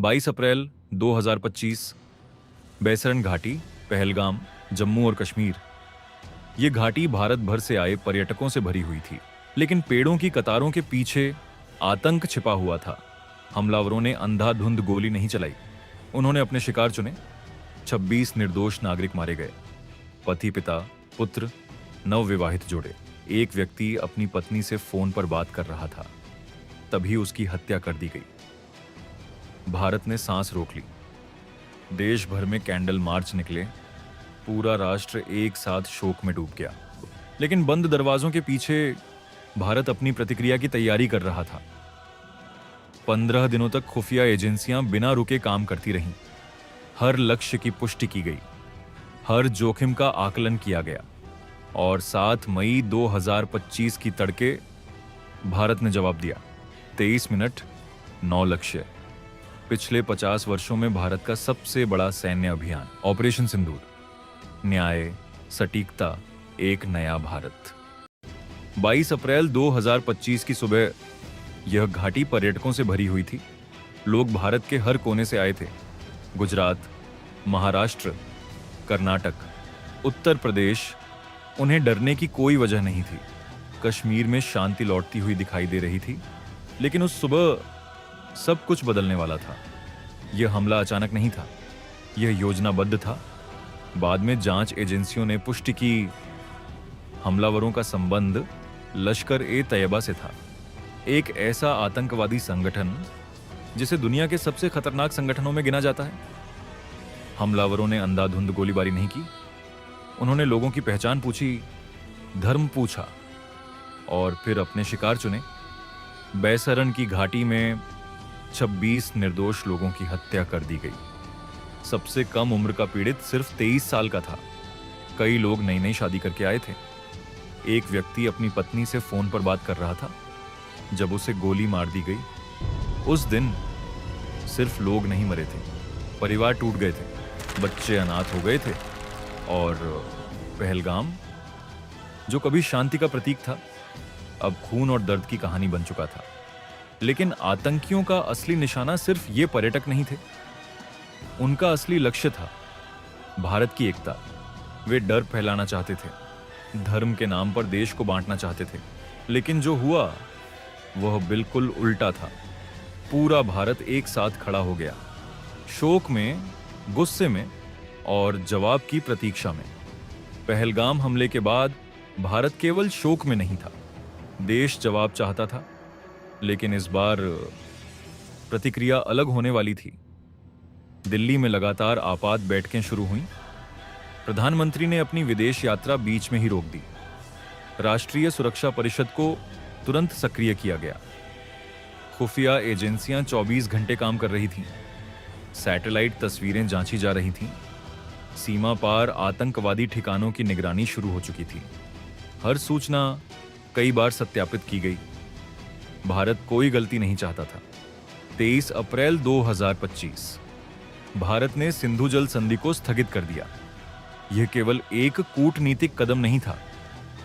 22 अप्रैल 2025 बैसरन घाटी, पहलगाम, जम्मू और कश्मीर। ये घाटी भारत भर से आए पर्यटकों से भरी हुई थी, लेकिन पेड़ों की कतारों के पीछे आतंक छिपा हुआ था। हमलावरों ने अंधाधुंध गोली नहीं चलाई, उन्होंने अपने शिकार चुने। 26 निर्दोष नागरिक मारे गए, पति, पिता, पुत्र, नवविवाहित जोड़े। एक व्यक्ति अपनी पत्नी से फोन पर बात कर रहा था, तभी उसकी हत्या कर दी गई। भारत ने सांस रोक ली। देश भर में कैंडल मार्च निकले, पूरा राष्ट्र एक साथ शोक में डूब गया। लेकिन बंद दरवाजों के पीछे भारत अपनी प्रतिक्रिया की तैयारी कर रहा था। 15 दिनों तक खुफिया एजेंसियां बिना रुके काम करती रहीं। हर लक्ष्य की पुष्टि की गई, हर जोखिम का आकलन किया गया, और 7 मई 2025 की तड़के भारत ने जवाब दिया। 23 मिनट, 9 लक्ष्य। पिछले 50 वर्षों में भारत का सबसे बड़ा सैन्य अभियान, ऑपरेशन सिंदूर। न्याय, सटीकता, एक नया भारत। 22 अप्रैल 2025 की सुबह यह घाटी पर्यटकों से भरी हुई थी। लोग भारत के हर कोने से आए थे। गुजरात, महाराष्ट्र, कर्नाटक, उत्तर प्रदेश। उन्हें डरने की कोई वजह नहीं थी। कश्मीर में शांति लौटती हुई दिखाई दे रही थी, लेकिन उस सुबह सब कुछ बदलने वाला था। यह हमला अचानक नहीं था, यह योजनाबद्ध था। बाद में जांच एजेंसियों ने पुष्टि की, हमलावरों का संबंध लश्कर ए तैयबा से था, एक ऐसा आतंकवादी संगठन जिसे दुनिया के सबसे खतरनाक संगठनों में गिना जाता है। हमलावरों ने अंधाधुंध गोलीबारी नहीं की, उन्होंने लोगों की पहचान पूछी, धर्म पूछा, और फिर अपने शिकार चुने। बैसरन की घाटी में 26 निर्दोष लोगों की हत्या कर दी गई। सबसे कम उम्र का पीड़ित सिर्फ 23 साल का था। कई लोग नई नई शादी करके आए थे। एक व्यक्ति अपनी पत्नी से फोन पर बात कर रहा था जब उसे गोली मार दी गई। उस दिन सिर्फ लोग नहीं मरे थे, परिवार टूट गए थे, बच्चे अनाथ हो गए थे, और पहलगाम, जो कभी शांति का प्रतीक था, अब खून और दर्द की कहानी बन चुका था। लेकिन आतंकियों का असली निशाना सिर्फ ये पर्यटक नहीं थे। उनका असली लक्ष्य था भारत की एकता। वे डर फैलाना चाहते थे, धर्म के नाम पर देश को बांटना चाहते थे। लेकिन जो हुआ वह बिल्कुल उल्टा था। पूरा भारत एक साथ खड़ा हो गया, शोक में, गुस्से में, और जवाब की प्रतीक्षा में। पहलगाम हमले के बाद भारत केवल शोक में नहीं था, देश जवाब चाहता था। लेकिन इस बार प्रतिक्रिया अलग होने वाली थी। दिल्ली में लगातार आपात बैठकें शुरू हुईं। प्रधानमंत्री ने अपनी विदेश यात्रा बीच में ही रोक दी। राष्ट्रीय सुरक्षा परिषद को तुरंत सक्रिय किया गया। खुफिया एजेंसियां 24 घंटे काम कर रही थीं। सैटेलाइट तस्वीरें जांची जा रही थीं। सीमा पार आतंकवादी ठिकानों की निगरानी शुरू हो चुकी थी। हर सूचना कई बार सत्यापित की गई। भारत कोई गलती नहीं चाहता था। 23 अप्रैल 2025 भारत ने सिंधु जल संधि को स्थगित कर दिया। यह केवल एक कूटनीतिक कदम नहीं था,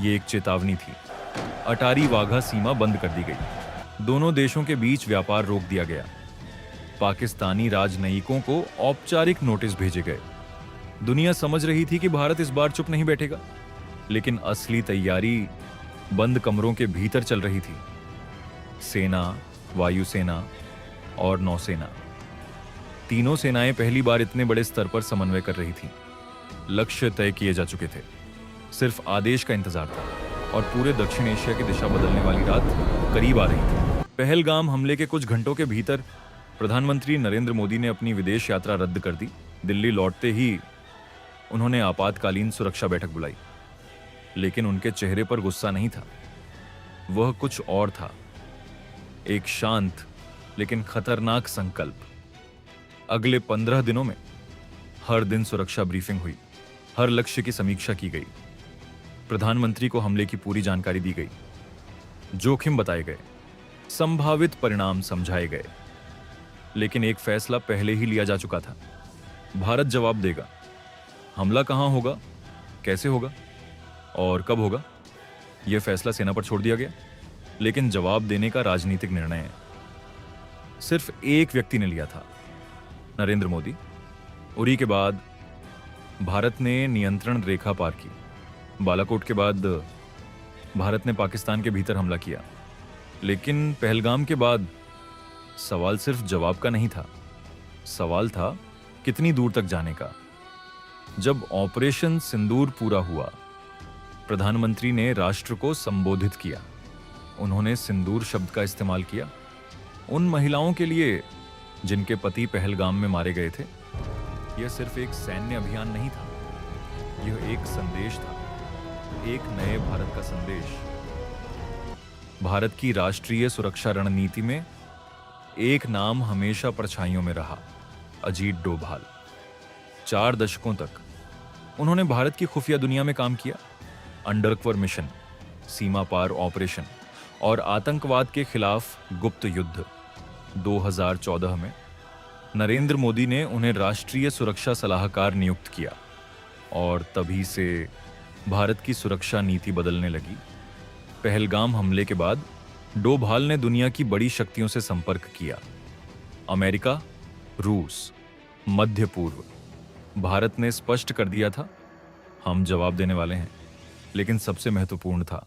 यह एक चेतावनी थी। अटारी वाघा सीमा बंद कर दी गई। दोनों देशों के बीच व्यापार रोक दिया गया। पाकिस्तानी राजनयिकों को औपचारिक नोटिस भेजे गए। दुनिया समझ रही थी कि भारत इस बार चुप नहीं बैठेगा, लेकिन असली तैयारी बंद कमरों के भीतर चल रही थी। सेना, वायुसेना और नौसेना, तीनों सेनाएं पहली बार इतने बड़े स्तर पर समन्वय कर रही थीं। लक्ष्य तय किए जा चुके थे, सिर्फ आदेश का इंतजार था, और पूरे दक्षिण एशिया की दिशा बदलने वाली रात करीब आ रही थी। पहलगाम हमले के कुछ घंटों के भीतर प्रधानमंत्री नरेंद्र मोदी ने अपनी विदेश यात्रा रद्द कर दी। दिल्ली लौटते ही उन्होंने आपातकालीन सुरक्षा बैठक बुलाई। लेकिन उनके चेहरे पर गुस्सा नहीं था, वह कुछ और था। एक शांत लेकिन खतरनाक संकल्प। अगले 15 दिनों में हर दिन सुरक्षा ब्रीफिंग हुई, हर लक्ष्य की समीक्षा की गई। प्रधानमंत्री को हमले की पूरी जानकारी दी गई, जोखिम बताए गए, संभावित परिणाम समझाए गए। लेकिन एक फैसला पहले ही लिया जा चुका था, भारत जवाब देगा। हमला कहां होगा, कैसे होगा और कब होगा, यह फैसला सेना पर छोड़ दिया गया। लेकिन जवाब देने का राजनीतिक निर्णय सिर्फ एक व्यक्ति ने लिया था, नरेंद्र मोदी। उरी के बाद भारत ने नियंत्रण रेखा पार की। बालाकोट के बाद भारत ने पाकिस्तान के भीतर हमला किया। लेकिन पहलगाम के बाद सवाल सिर्फ जवाब का नहीं था, सवाल था कितनी दूर तक जाने का। जब ऑपरेशन सिंदूर पूरा हुआ, प्रधानमंत्री ने राष्ट्र को संबोधित किया। उन्होंने सिंदूर शब्द का इस्तेमाल किया उन महिलाओं के लिए जिनके पति पहलगाम में मारे गए थे। यह सिर्फ एक सैन्य अभियान नहीं था, यह एक संदेश था, एक नए भारत का संदेश। भारत की राष्ट्रीय सुरक्षा रणनीति में एक नाम हमेशा परछाइयों में रहा, अजीत डोभाल। 4 दशकों तक उन्होंने भारत की खुफिया दुनिया में काम किया। अंडरकवर मिशन, सीमा पार ऑपरेशन और आतंकवाद के खिलाफ गुप्त युद्ध। 2014 में नरेंद्र मोदी ने उन्हें राष्ट्रीय सुरक्षा सलाहकार नियुक्त किया और तभी से भारत की सुरक्षा नीति बदलने लगी। पहलगाम हमले के बाद डोभाल ने दुनिया की बड़ी शक्तियों से संपर्क किया, अमेरिका, रूस, मध्य पूर्व। भारत ने स्पष्ट कर दिया था, हम जवाब देने वाले हैं। लेकिन सबसे महत्वपूर्ण था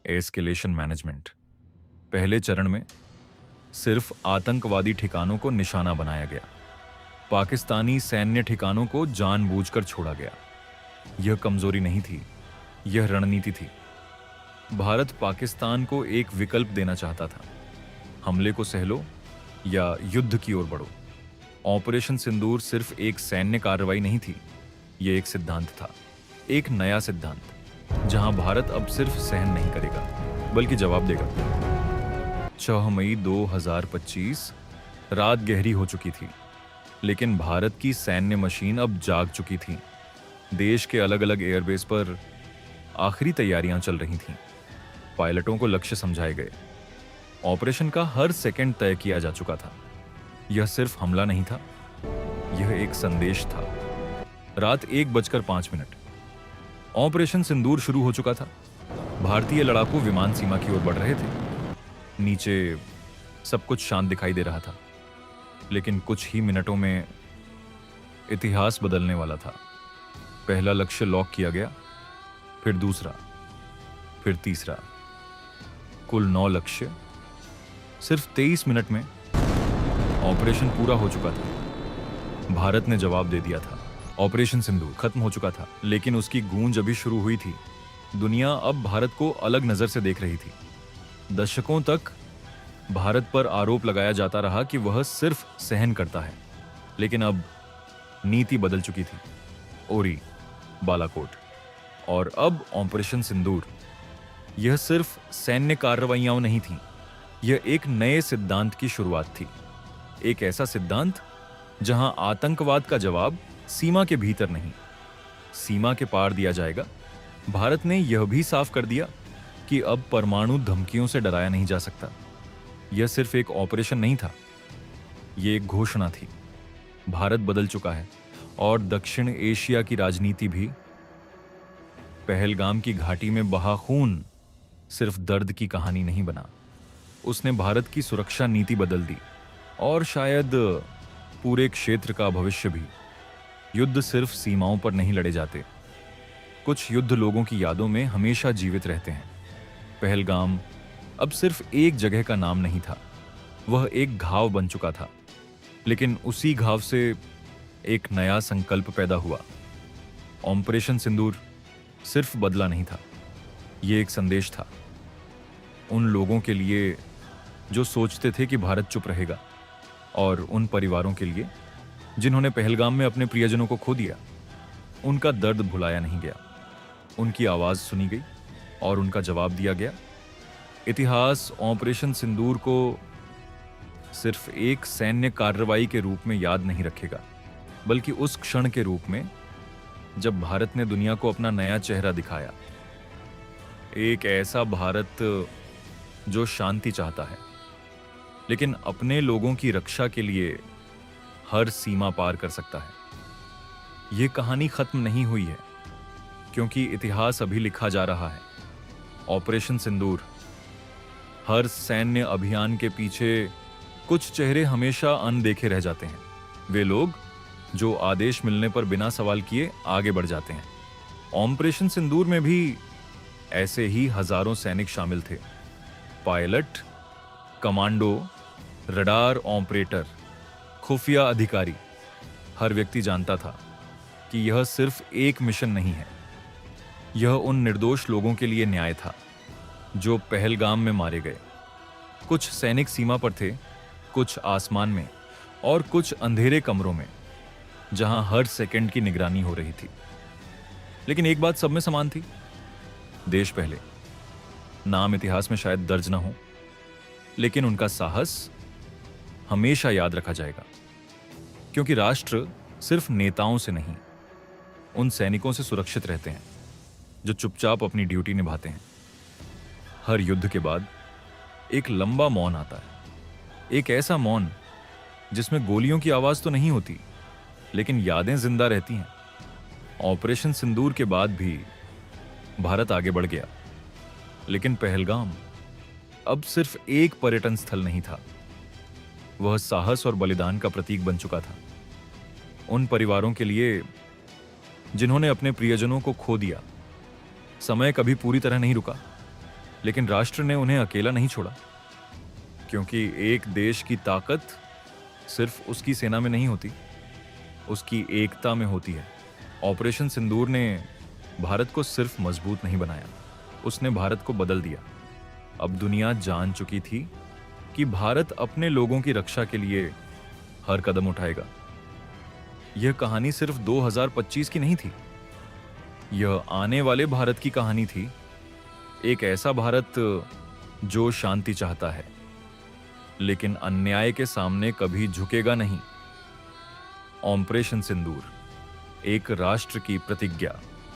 एस्केलेशन मैनेजमेंट। पहले चरण में सिर्फ आतंकवादी ठिकानों को निशाना बनाया गया, पाकिस्तानी सैन्य ठिकानों को जानबूझकर छोड़ा गया। यह कमजोरी नहीं थी, यह रणनीति थी। भारत पाकिस्तान को एक विकल्प देना चाहता था, हमले को सह लो या युद्ध की ओर बढ़ो। ऑपरेशन सिंदूर सिर्फ एक सैन्य कार्रवाई नहीं थी, यह एक सिद्धांत था, एक नया सिद्धांत, जहां भारत अब सिर्फ सहन नहीं करेगा बल्कि जवाब देगा। 6 मई 2025 रात गहरी हो चुकी थी, लेकिन भारत की सैन्य मशीन अब जाग चुकी थी। देश के अलग अलग एयरबेस पर आखिरी तैयारियां चल रही थीं। पायलटों को लक्ष्य समझाए गए। ऑपरेशन का हर सेकंड तय किया जा चुका था। यह सिर्फ हमला नहीं था, यह एक संदेश था। रात 1:05 ऑपरेशन सिंदूर शुरू हो चुका था। भारतीय लड़ाकू विमान सीमा की ओर बढ़ रहे थे। नीचे सब कुछ शांत दिखाई दे रहा था, लेकिन कुछ ही मिनटों में इतिहास बदलने वाला था। पहला लक्ष्य लॉक किया गया, फिर दूसरा, फिर तीसरा। कुल 9 लक्ष्य। सिर्फ 23 मिनट में ऑपरेशन पूरा हो चुका था। भारत ने जवाब दे दिया था। ऑपरेशन सिंदूर खत्म हो चुका था, लेकिन उसकी गूंज अभी शुरू हुई थी। दुनिया अब भारत को अलग नजर से देख रही थी। दशकों तक भारत पर आरोप लगाया जाता रहा कि वह सिर्फ सहन करता है, लेकिन अब नीति बदल चुकी थी। उरी, बालाकोट और अब ऑपरेशन सिंदूर। यह सिर्फ सैन्य कार्रवाइयां नहीं थीं, यह एक नए सिद्धांत की शुरुआत थी। एक ऐसा सिद्धांत जहां आतंकवाद का जवाब सीमा के भीतर नहीं, सीमा के पार दिया जाएगा। भारत ने यह भी साफ कर दिया कि अब परमाणु धमकियों से डराया नहीं जा सकता। यह सिर्फ एक ऑपरेशन नहीं था, यह एक घोषणा थी। भारत बदल चुका है और दक्षिण एशिया की राजनीति भी। पहलगाम की घाटी में बहा खून सिर्फ दर्द की कहानी नहीं बना, उसने भारत की सुरक्षा नीति बदल दी और शायद पूरे क्षेत्र का भविष्य भी। युद्ध सिर्फ सीमाओं पर नहीं लड़े जाते, कुछ युद्ध लोगों की यादों में हमेशा जीवित रहते हैं। पहलगाम अब सिर्फ एक जगह का नाम नहीं था, वह एक घाव बन चुका था। लेकिन उसी घाव से एक नया संकल्प पैदा हुआ। ऑपरेशन सिंदूर सिर्फ बदला नहीं था, यह एक संदेश था उन लोगों के लिए जो सोचते थे कि भारत चुप रहेगा, और उन परिवारों के लिए जिन्होंने पहलगाम में अपने प्रियजनों को खो दिया। उनका दर्द भुलाया नहीं गया, उनकी आवाज सुनी गई और उनका जवाब दिया गया। इतिहास ऑपरेशन सिंदूर को सिर्फ एक सैन्य कार्रवाई के रूप में याद नहीं रखेगा, बल्कि उस क्षण के रूप में जब भारत ने दुनिया को अपना नया चेहरा दिखाया। एक ऐसा भारत जो शांति चाहता है, लेकिन अपने लोगों की रक्षा के लिए हर सीमा पार कर सकता है। यह कहानी खत्म नहीं हुई है, क्योंकि इतिहास अभी लिखा जा रहा है। ऑपरेशन सिंदूर, हर सैन्य अभियान के पीछे कुछ चेहरे हमेशा अनदेखे रह जाते हैं। वे लोग जो आदेश मिलने पर बिना सवाल किए आगे बढ़ जाते हैं। ऑपरेशन सिंदूर में भी ऐसे ही हजारों सैनिक शामिल थे। पायलट, कमांडो, रडार ऑपरेटर, खुफिया अधिकारी। हर व्यक्ति जानता था कि यह सिर्फ एक मिशन नहीं है। यह उन निर्दोष लोगों के लिए न्याय था जो पहलगाम में मारे गए। कुछ सैनिक सीमा पर थे, कुछ आसमान में और कुछ अंधेरे कमरों में जहां हर सेकंड की निगरानी हो रही थी। लेकिन एक बात सब में समान थी, देश पहले। नाम इतिहास में शायद दर्ज ना हो, लेकिन उनका साहस हमेशा याद रखा जाएगा, क्योंकि राष्ट्र सिर्फ नेताओं से नहीं, उन सैनिकों से सुरक्षित रहते हैं जो चुपचाप अपनी ड्यूटी निभाते हैं। हर युद्ध के बाद एक लंबा मौन आता है, एक ऐसा मौन जिसमें गोलियों की आवाज तो नहीं होती, लेकिन यादें जिंदा रहती हैं। ऑपरेशन सिंदूर के बाद भी भारत आगे बढ़ गया, लेकिन पहलगाम अब सिर्फ एक पर्यटन स्थल नहीं था, वह साहस और बलिदान का प्रतीक बन चुका था। उन परिवारों के लिए जिन्होंने अपने प्रियजनों को खो दिया। समय कभी पूरी तरह नहीं रुका, लेकिन राष्ट्र ने उन्हें अकेला नहीं छोड़ा, क्योंकि एक देश की ताकत सिर्फ उसकी सेना में नहीं होती, उसकी एकता में होती है। ऑपरेशन सिंदूर ने भारत को सिर्फ मजबूत नहीं बनाया, उसने भारत को बदल दिया। अब दुनिया जान चुकी थी कि भारत अपने लोगों की रक्षा के लिए हर कदम उठाएगा। यह कहानी सिर्फ 2025 की नहीं थी, यह आने वाले भारत की कहानी थी। एक ऐसा भारत जो शांति चाहता है, लेकिन अन्याय के सामने कभी झुकेगा नहीं। ऑपरेशन सिंदूर, एक राष्ट्र की प्रतिज्ञा।